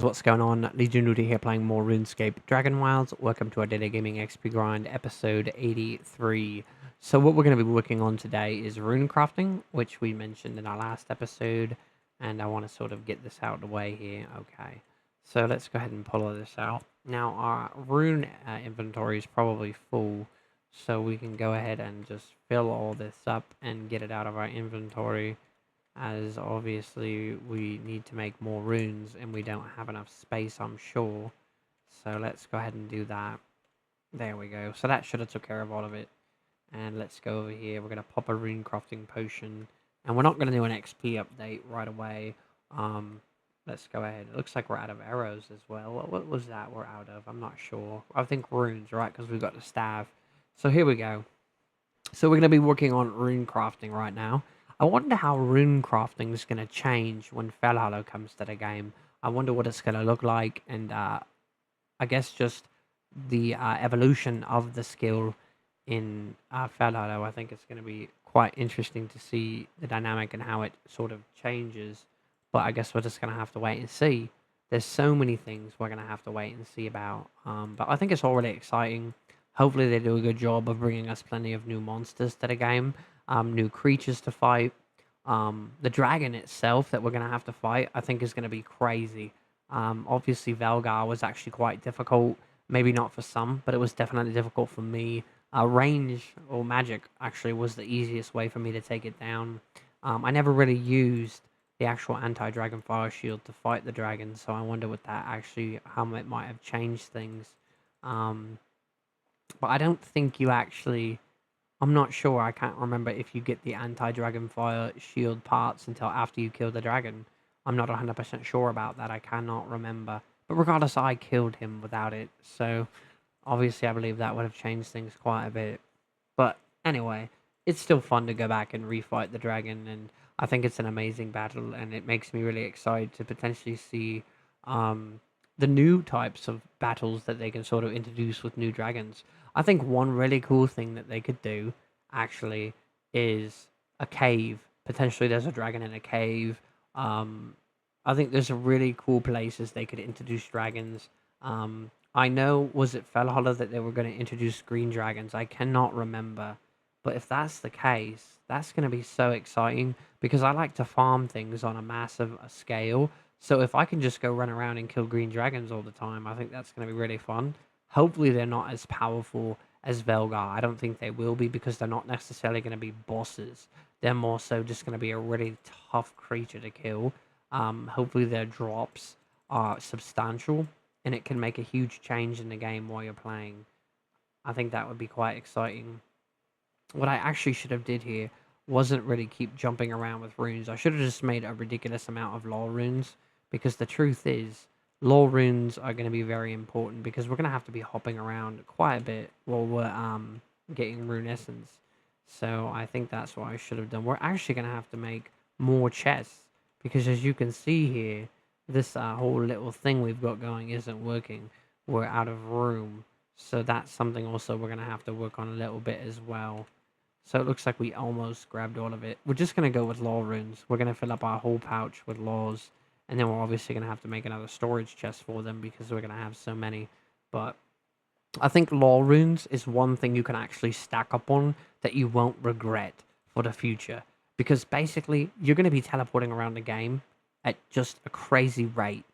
What's going on? Legion Nudie here playing more RuneScape Dragonwilds. Welcome to our Daily Gaming XP Grind episode 83. So what we're going to be working on today is rune crafting, which we mentioned in our last episode, and I want to sort of get this out of the way here. Okay, so let's go ahead and pull all this out. Now our rune inventory is probably full, so we can go ahead and just fill all this up and get it out of our inventory, as obviously we need to make more runes and we don't have enough space, I'm sure. So let's go ahead and do that. There we go. So that should have took care of all of it. And let's go over here. We're going to pop a rune crafting potion. And we're not going to do an XP update right away. Let's go ahead. It looks like we're out of arrows as well. What was that we're out of? I'm not sure. I think runes, right? Because we've got the staff. So here we go. So we're going to be working on rune crafting right now. I wonder how rune crafting is going to change when Fellhollow comes to the game. I wonder what it's going to look like, and I guess just the evolution of the skill in Fellhollow. I think it's going to be quite interesting to see the dynamic and how it sort of changes. But I guess we're just going to have to wait and see. There's so many things we're going to have to wait and see about. But I think it's already exciting. Hopefully they do a good job of bringing us plenty of new monsters to the game. New creatures to fight. The dragon itself that we're going to have to fight, I think, is going to be crazy. Obviously, Velgar was actually quite difficult. Maybe not for some, but it was definitely difficult for me. Range or magic actually was the easiest way for me to take it down. I never really used the actual anti-dragon fire shield to fight the dragon, so I wonder what that actually, how it might have changed things. But I don't think you actually... I'm not sure. I can't remember if you get the anti-dragon fire shield parts until after you kill the dragon. I'm not 100% sure about that. I cannot remember. But regardless, I killed him without it. So, obviously, I believe that would have changed things quite a bit. But, anyway, it's still fun to go back and refight the dragon. And I think it's an amazing battle. And it makes me really excited to potentially see the new types of battles that they can sort of introduce with new dragons. I think one really cool thing that they could do, actually, is a cave. Potentially there's a dragon in a cave. I think there's a really cool places they could introduce dragons. I know, was it Fellhollow that they were going to introduce green dragons? I cannot remember. But if that's the case, that's going to be so exciting, because I like to farm things on a massive scale. So if I can just go run around and kill green dragons all the time, I think that's going to be really fun. Hopefully they're not as powerful as Velgar. I don't think they will be, because they're not necessarily going to be bosses. They're more so just going to be a really tough creature to kill. Hopefully their drops are substantial, and it can make a huge change in the game while you're playing. I think that would be quite exciting. What I actually should have did here wasn't really keep jumping around with runes. I should have just made a ridiculous amount of lore runes, because the truth is, lore runes are going to be very important, because we're going to have to be hopping around quite a bit while we're getting rune essence. So I think that's what I should have done. We're actually going to have to make more chests, because as you can see here, this whole little thing we've got going isn't working. We're out of room. So that's something also we're going to have to work on a little bit as well. So it looks like we almost grabbed all of it. We're just going to go with lore runes. We're going to fill up our whole pouch with lores. And then we're obviously going to have to make another storage chest for them, because we're going to have so many. But I think lore runes is one thing you can actually stack up on that you won't regret for the future. Because basically, you're going to be teleporting around the game at just a crazy rate.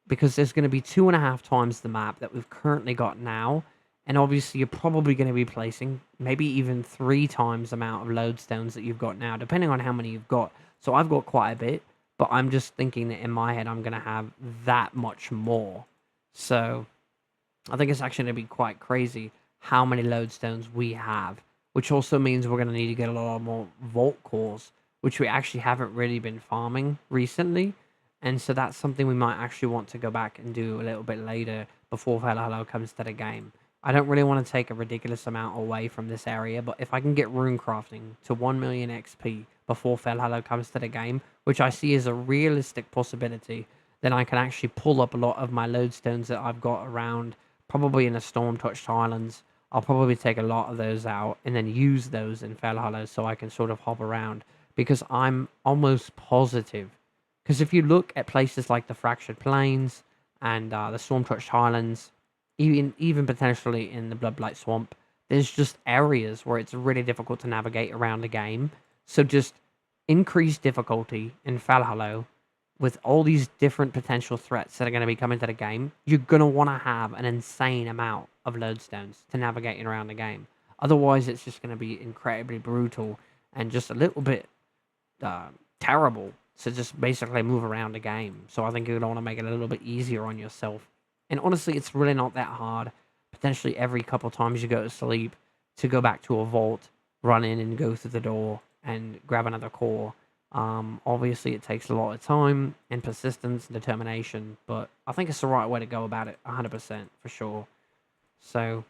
Because there's going to be 2.5 times the map that we've currently got now. And obviously, you're probably going to be placing maybe even 3 times the amount of lodestones that you've got now, depending on how many you've got. So I've got quite a bit. But I'm just thinking that in my head, I'm going to have that much more. So I think it's actually going to be quite crazy how many lodestones we have. Which also means we're going to need to get a lot more vault cores, which we actually haven't really been farming recently. And so that's something we might actually want to go back and do a little bit later before Fellhollow comes to the game. I don't really want to take a ridiculous amount away from this area, but if I can get rune crafting to 1 million XP before Fellhollow comes to the game, which I see as a realistic possibility, then I can actually pull up a lot of my lodestones that I've got around, probably in the Storm-touched Islands. I'll probably take a lot of those out and then use those in Fellhollow so I can sort of hop around, because I'm almost positive. Because if you look at places like the Fractured Plains, and the Storm-Touched Highlands, even potentially in the Bloodblight Swamp. There's just areas where it's really difficult to navigate around the game. So just increase difficulty in Valhalla with all these different potential threats that are going to be coming to the game. You're going to want to have an insane amount of lodestones to navigating around the game. Otherwise, it's just going to be incredibly brutal and just a little bit uh, terrible to just basically move around the game. So I think you're going to want to make it a little bit easier on yourself. And honestly, it's really not that hard. Potentially every couple times you go to sleep, to go back to a vault, run in and go through the door and grab another core. Obviously, it takes a lot of time and persistence and determination, but I think it's the right way to go about it, 100% for sure. So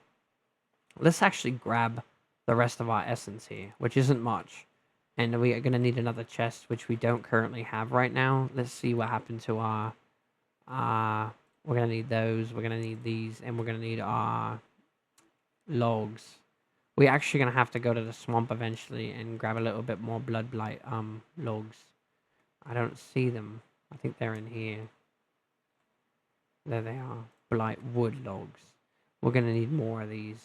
let's actually grab the rest of our essence here, which isn't much. And we are going to need another chest, which we don't currently have right now. Let's see what happened to our... we're going to need those, we're going to need these, and we're going to need our logs. We're actually going to have to go to the swamp eventually and grab a little bit more bloodblight logs. I don't see them. I think they're in here. There they are. Blight wood logs. We're going to need more of these.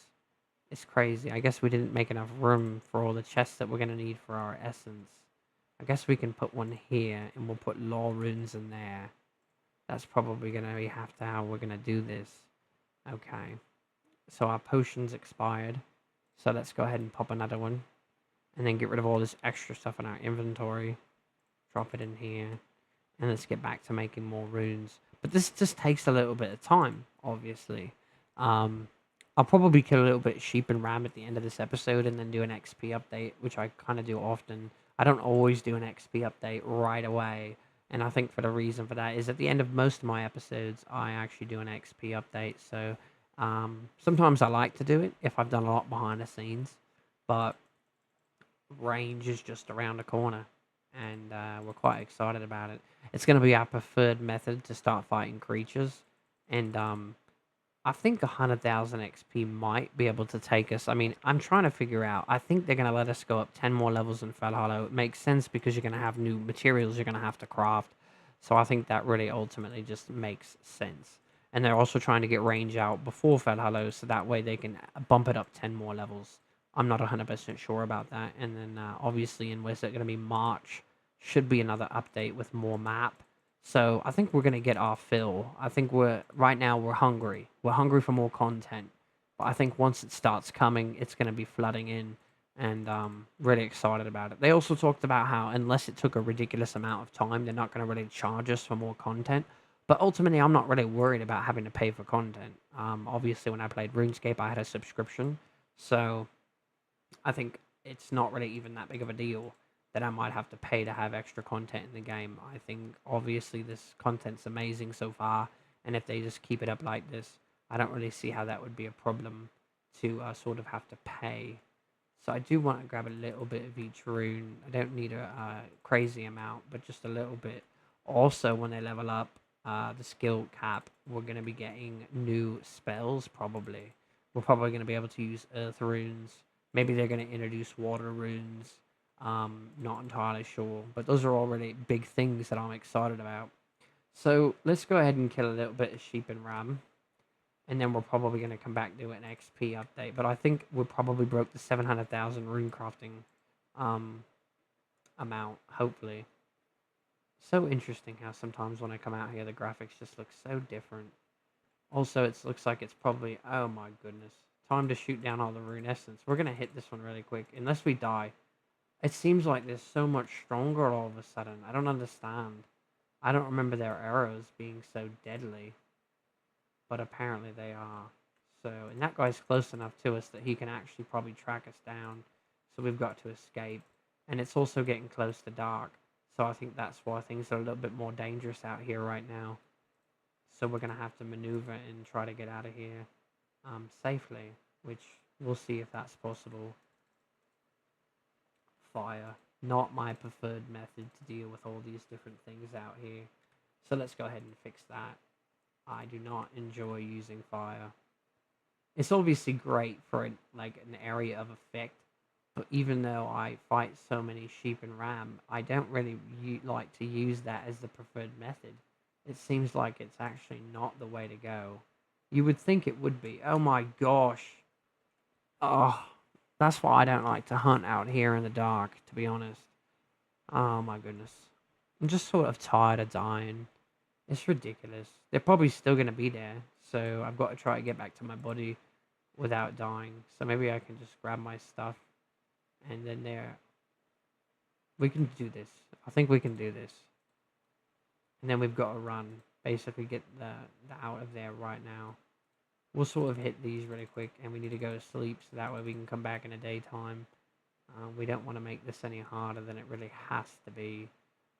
It's crazy. I guess we didn't make enough room for all the chests that we're going to need for our essence. I guess we can put one here and we'll put lore runes in there. That's probably going to be how we're going to do this. Okay. So our potion's expired. So let's go ahead and pop another one. And then get rid of all this extra stuff in our inventory. Drop it in here. And let's get back to making more runes. But this just takes a little bit of time, obviously. I'll probably kill a little bit of sheep and ram at the end of this episode and then do an XP update, which I kind of do often. I don't always do an XP update right away. And I think for the reason for that is at the end of most of my episodes, I actually do an XP update. So sometimes I like to do it if I've done a lot behind the scenes. But range is just around the corner. And we're quite excited about it. It's going to be our preferred method to start fighting creatures. And I think 100,000 XP might be able to take us. I mean, I'm trying to figure out. I think they're going to let us go up 10 more levels in Valhalla. It makes sense because you're going to have new materials you're going to have to craft. So I think that really ultimately just makes sense. And they're also trying to get range out before Valhalla so that way they can bump it up 10 more levels. I'm not 100% sure about that. And then obviously in where's it going to be March should be another update with more map. So I think we're going to get our fill. I think right now we're hungry. We're hungry for more content. But I think once it starts coming, it's going to be flooding in. And really excited about it. They also talked about how unless it took a ridiculous amount of time, they're not going to really charge us for more content. But ultimately, I'm not really worried about having to pay for content. Obviously, when I played RuneScape, I had a subscription. So I think it's not really even that big of a deal that I might have to pay to have extra content in the game. I think obviously this content's amazing so far, and if they just keep it up like this, I don't really see how that would be a problem to sort of have to pay. So I do want to grab a little bit of each rune. I don't need a crazy amount, but just a little bit. Also, when they level up the skill cap, we're going to be getting new spells probably. We're probably going to be able to use earth runes. Maybe they're going to introduce water runes. Not entirely sure, but those are all really big things that I'm excited about. So let's go ahead and kill a little bit of sheep and ram, and then we're probably going to come back to an XP update. But I think we probably broke the 700,000 rune crafting amount, hopefully. So interesting how sometimes when I come out here, the graphics just look so different. Also, it looks like it's probably, oh my goodness, time to shoot down all the rune essence. We're going to hit this one really quick, unless we die. It seems like they're so much stronger all of a sudden. I don't understand. I don't remember their arrows being so deadly. But apparently they are. So, and that guy's close enough to us that he can actually probably track us down. So we've got to escape. And it's also getting close to dark. So I think that's why things are a little bit more dangerous out here right now. So we're going to have to maneuver and try to get out of here safely. Which we'll see if that's possible. Fire, not my preferred method to deal with all these different things out here. So let's go ahead and fix that. I do not enjoy using fire. It's obviously great for an area of effect, but even though I fight so many sheep and ram, I don't really like to use that as the preferred method. it seems like it's actually not the way to go. You would think it would be. Oh my gosh. Oh, that's why I don't like to hunt out here in the dark, to be honest. Oh my goodness. I'm just sort of tired of dying. It's ridiculous. They're probably still going to be there, so I've got to try to get back to my body without dying. So maybe I can just grab my stuff and then there. We can do this. I think we can do this. And then we've got to run. Basically get the out of there right now. We'll sort of hit these really quick and we need to go to sleep so that way we can come back in the daytime. We don't want to make this any harder than it really has to be.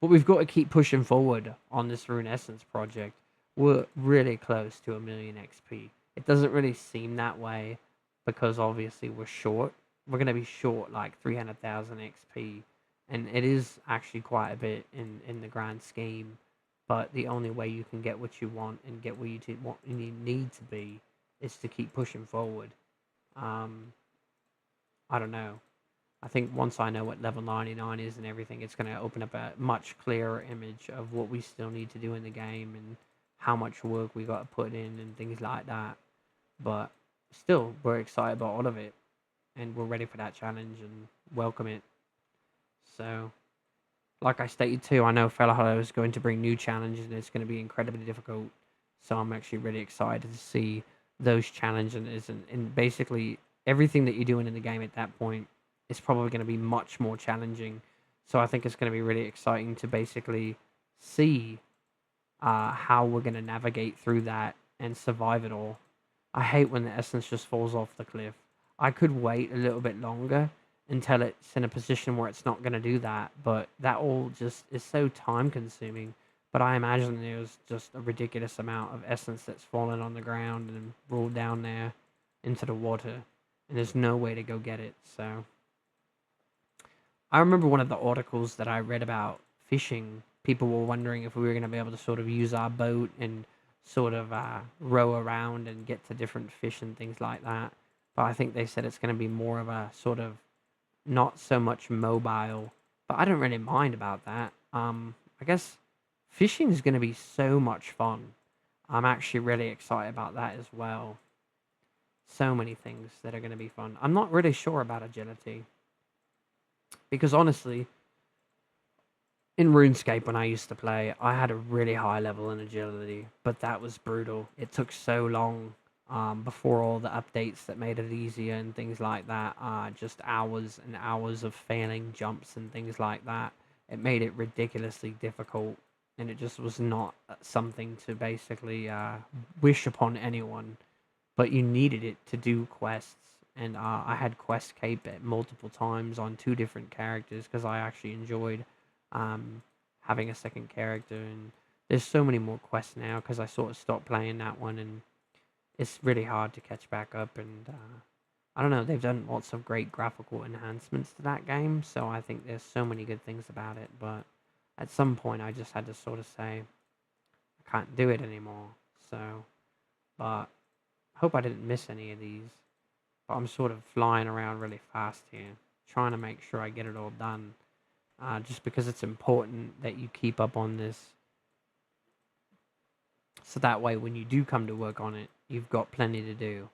But we've got to keep pushing forward on this Rune Essence project. We're really close to 1,000,000 XP. It doesn't really seem that way because obviously we're short. We're going to be short like 300,000 XP. And it is actually quite a bit in the grand scheme. But the only way you can get what you want and get where what you need to be is to keep pushing forward. I don't know. I think once I know what level 99 is and everything, it's going to open up a much clearer image of what we still need to do in the game and how much work we got to put in and things like that. But still, we're excited about all of it and we're ready for that challenge and welcome it. So, like I stated too, I know Fellow Hollow is going to bring new challenges and it's going to be incredibly difficult. So I'm actually really excited to see those challenges and basically everything that you're doing in the game at that point is probably going to be much more challenging. So I think it's going to be really exciting to basically see how we're going to navigate through that and survive it all. I hate when the essence just falls off the cliff. I could wait a little bit longer until it's in a position where it's not going to do that, but that all just is so time consuming. But I imagine there's just a ridiculous amount of essence that's fallen on the ground and rolled down there into the water, and there's no way to go get it. So I remember one of the articles that I read about fishing. People were wondering if we were going to be able to sort of use our boat and sort of row around and get to different fish and things like that. But I think they said it's going to be more of a sort of not so much mobile. But I don't really mind about that. I guess fishing is going to be so much fun. I'm actually really excited about that as well. So many things that are going to be fun. I'm not really sure about agility. Because honestly, in RuneScape when I used to play, I had a really high level in agility, but that was brutal. It took so long before all the updates that made it easier and things like that. Just hours and hours of failing jumps and things like that. It made it ridiculously difficult, and it just was not something to basically wish upon anyone. But you needed it to do quests. And I had quest cape at multiple times on two different characters because I actually enjoyed having a second character. And there's so many more quests now because I sort of stopped playing that one, and it's really hard to catch back up. And I don't know, they've done lots of great graphical enhancements to that game, so I think there's so many good things about it. But at some point, I just had to sort of say I can't do it anymore. So, but hope I didn't miss any of these. But I'm sort of flying around really fast here, trying to make sure I get it all done. Just because it's important that you keep up on this. So that way, when you do come to work on it, you've got plenty to do.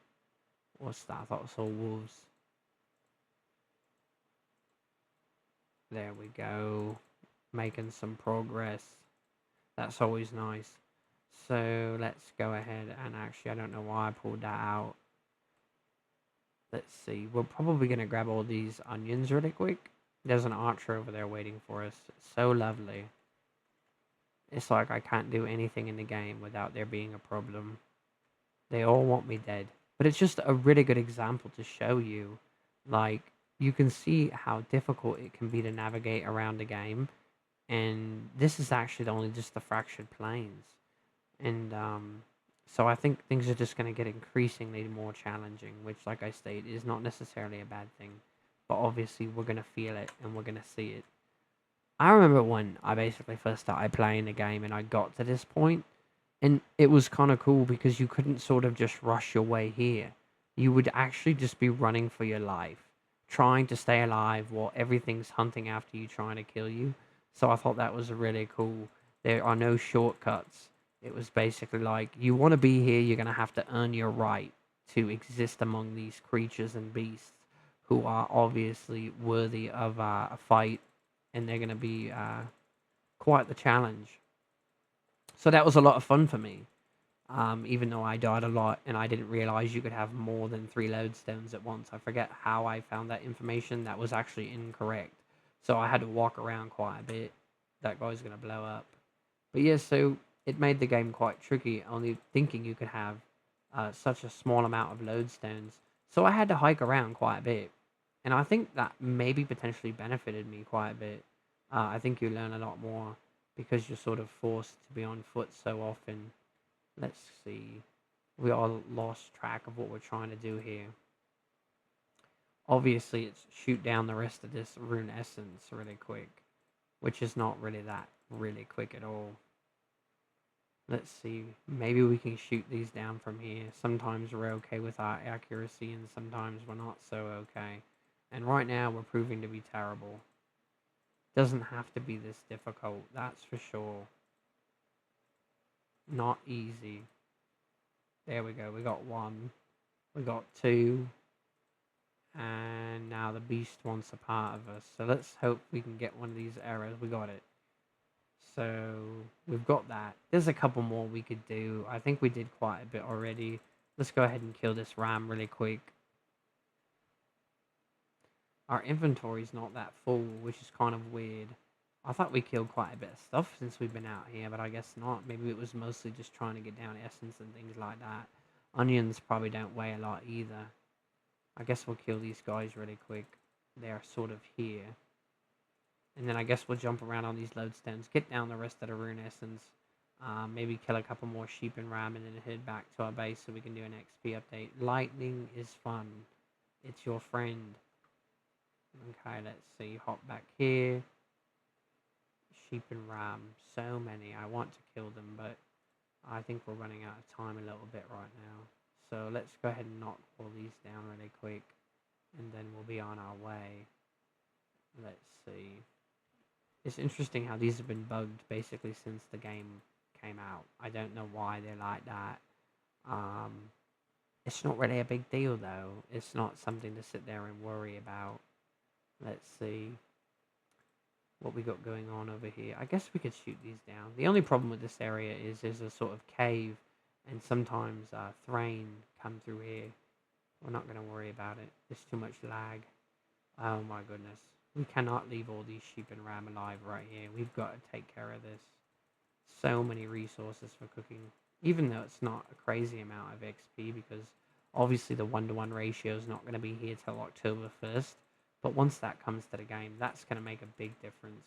What's that? I thought I saw wolves. There we go. Making some progress. That's always nice. So let's go ahead and actually, I don't know why I pulled that out. Let's see. We're probably going to grab all these onions really quick. There's an archer over there waiting for us. It's so lovely. It's like I can't do anything in the game without there being a problem. They all want me dead. But it's just a really good example to show you. Like, you can see how difficult it can be to navigate around the game. And this is actually only just the fractured plains. And so I think things are just going to get increasingly more challenging, which, like I stated, is not necessarily a bad thing. But obviously, we're going to feel it and we're going to see it. I remember when I basically first started playing the game and I got to this point, and it was kind of cool because you couldn't sort of just rush your way here. You would actually just be running for your life, trying to stay alive while everything's hunting after you, trying to kill you. So I thought that was really cool. There are no shortcuts. It was basically like, you want to be here, you're going to have to earn your right to exist among these creatures and beasts who are obviously worthy of a fight, and they're going to be quite the challenge. So that was a lot of fun for me. Even though I died a lot and I didn't realize you could have more than 3 lodestones at once. I forget how I found that information. That was actually incorrect. So I had to walk around quite a bit. That guy's going to blow up. But yeah, so it made the game quite tricky, only thinking you could have such a small amount of lodestones. So I had to hike around quite a bit. And I think that maybe potentially benefited me quite a bit. I think you learn a lot more because you're sort of forced to be on foot so often. Let's see. We all lost track of what we're trying to do here. Obviously, it's shoot down the rest of this rune essence really quick, which is not really that really quick at all. Let's see. Maybe we can shoot these down from here. Sometimes we're okay with our accuracy, and sometimes we're not so okay. And right now, we're proving to be terrible. Doesn't have to be this difficult, that's for sure. Not easy. There we go. We got one. We got two. And now the beast wants a part of us. So let's hope we can get one of these arrows. We got it. So we've got that. There's a couple more we could do. I think we did quite a bit already. Let's go ahead and kill this ram really quick. Our inventory's not that full, which is kind of weird. I thought we killed quite a bit of stuff since we've been out here, but I guess not. Maybe it was mostly just trying to get down essence and things like that. Onions probably don't weigh a lot either. I guess we'll kill these guys really quick. They're sort of here. And then I guess we'll jump around on these lodestones, get down the rest of the rune essence, maybe kill a couple more sheep and ram, and then head back to our base so we can do an XP update. Lightning is fun. It's your friend. Okay, let's see. Hop back here. Sheep and ram. So many. I want to kill them, but I think we're running out of time a little bit right now. So let's go ahead and knock all these down really quick, and then we'll be on our way. Let's see. It's interesting how these have been bugged basically since the game came out. I don't know why they're like that. It's not really a big deal though. It's not something to sit there and worry about. Let's see what we got going on over here. I guess we could shoot these down. The only problem with this area is there's a sort of cave, and sometimes Thrain come through here. We're not going to worry about it. There's too much lag. Oh my goodness. We cannot leave all these sheep and ram alive right here. We've got to take care of this. So many resources for cooking. Even though it's not a crazy amount of XP, because obviously the 1-to-1 ratio is not going to be here till October 1st. But once that comes to the game, that's going to make a big difference.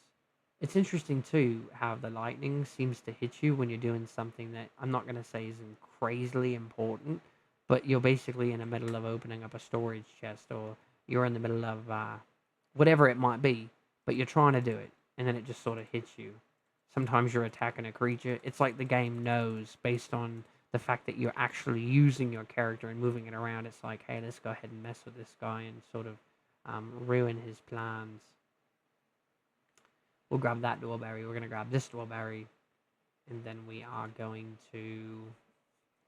It's interesting too how the lightning seems to hit you when you're doing something that I'm not going to say isn't crazily important, but you're basically in the middle of opening up a storage chest, or you're in the middle of whatever it might be, but you're trying to do it, and then it just sort of hits you. Sometimes you're attacking a creature. It's like the game knows, based on the fact that you're actually using your character and moving it around. It's like, hey, let's go ahead and mess with this guy and sort of ruin his plans. We'll grab that dwarberry. We're going to grab this dwarberry, and then we are going to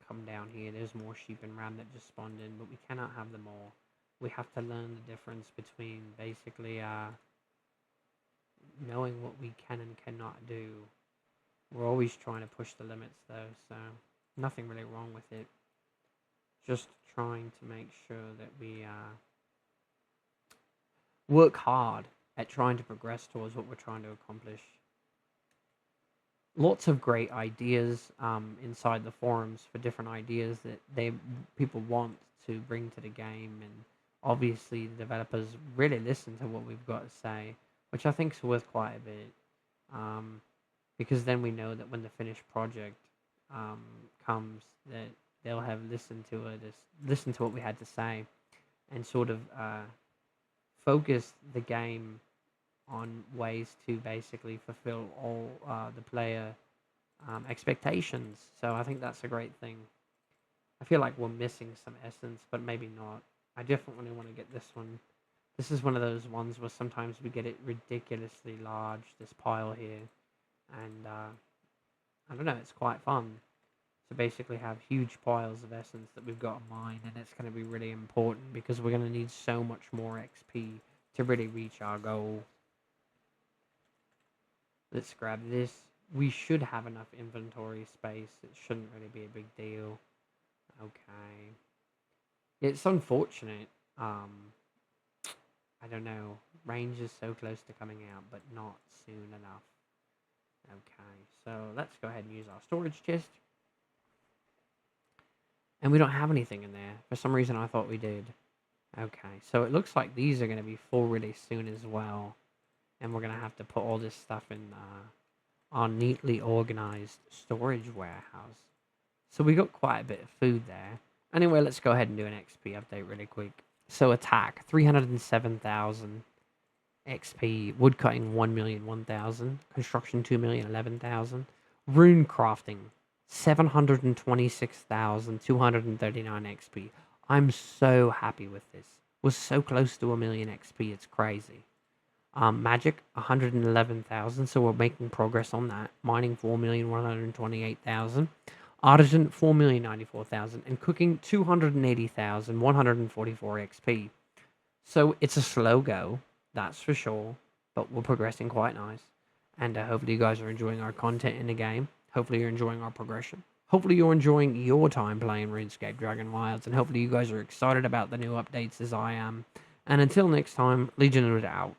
come down here. There's more sheep and ram that just spawned in, but we cannot have them all. We have to learn the difference between basically knowing what we can and cannot do. We're always trying to push the limits though, so nothing really wrong with it. Just trying to make sure that we work hard at trying to progress towards what we're trying to accomplish. Lots of great ideas inside the forums for different ideas that people want to bring to the game, and obviously the developers really listen to what we've got to say, which I think is worth quite a bit, because then we know that when the finished project comes, that they'll have listened to it, listened to what we had to say, and sort of focus the game on ways to basically fulfill all the player expectations. So I think that's a great thing. I feel like we're missing some essence, but maybe not. I definitely want to get this one. This is one of those ones where sometimes we get it ridiculously large, this pile here. And I don't know, it's quite fun to basically have huge piles of essence that we've got to mine, and it's going to be really important because we're going to need so much more XP to really reach our goal. Let's grab this. We should have enough inventory space. It shouldn't really be a big deal. Okay. It's unfortunate. I don't know. Range is so close to coming out, but not soon enough. Okay, so let's go ahead and use our storage chest. And we don't have anything in there. For some reason, I thought we did. Okay, so it looks like these are going to be full really soon as well. And we're going to have to put all this stuff in our neatly organized storage warehouse. So we got quite a bit of food there. Anyway, let's go ahead and do an XP update really quick. So attack, 307,000. XP, woodcutting 1,001,000. Construction 2,011,000. Rune crafting, 726,239 XP. I'm so happy with this. We're so close to 1,000,000 XP, it's crazy. Magic, 111,000, so we're making progress on that. Mining, 4,128,000. Artisan, 4,094,000. And cooking, 280,144 XP. So it's a slow go, that's for sure, but we're progressing quite nice. And hopefully you guys are enjoying our content in the game. Hopefully you're enjoying our progression. Hopefully you're enjoying your time playing RuneScape Dragonwilds, and hopefully you guys are excited about the new updates as I am. And until next time, Legion out.